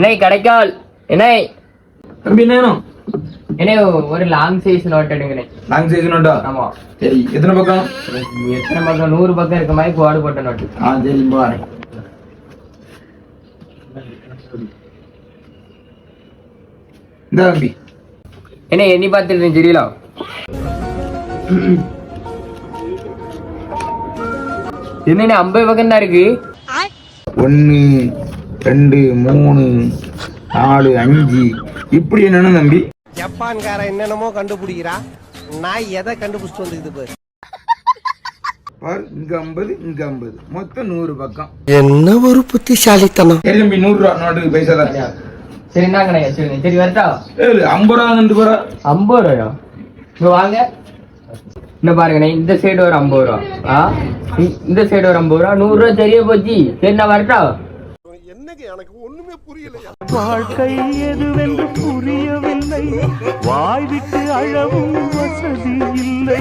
என்னை கிடைக்கால் என்னை தம்பி என்ன என்ன ஒரு லாங் சைஸ் நோட் எடுங்கண்ணே. லாங் சைஸ் நோட்டா? ஆமா. சரி எத்தனை பக்கம்? எத்தனை பக்கம்? 100 பக்கம் இருக்க மாதிரி கோடு போட்ட நோட்டு. சரி பாரு. இந்த தம்பி என்ன எண்ணி பார்த்துட்டு தெரியல. என்ன 50 பக்கம் தான் இருக்கு. 1 2 3 4 5 இப்படி என்னன்னு தம்பி? ஜப்பான்கார என்னென்னமோ கண்டுபிடிக்கிறா, நான் எதை கண்டுபிடிச்சிட்டு வந்துக்குது பாரு. இங்க 50 இங்க 50 மொத்தம் 100 பக்கம். என்ன ஒரு புத்திசாலித்தனம். சரி தம்பி 100 ரூபா நோட்டுக்கு பைசா தான். சரி என்னங்கண்ணே சரி சரி வரட்டா. 50 ரூபா நின்று போறா. 50 ரூபாயா? இங்க வாங்க. இந்த பாருங்கண்ணே இந்த சைடு ஒரு 50 ரூபா, இந்த சைடு ஒரு 50 ரூபா, 100 ரூபா தெரிய போச்சு. சரி நான் வரட்டா. என்னங்க எனக்கு ஒண்ணுமே புரியலையா. வாழ்க்கை எதுவென்று புரியவில்லை, வாய் விட்டு அழவும் வசதி இல்லை.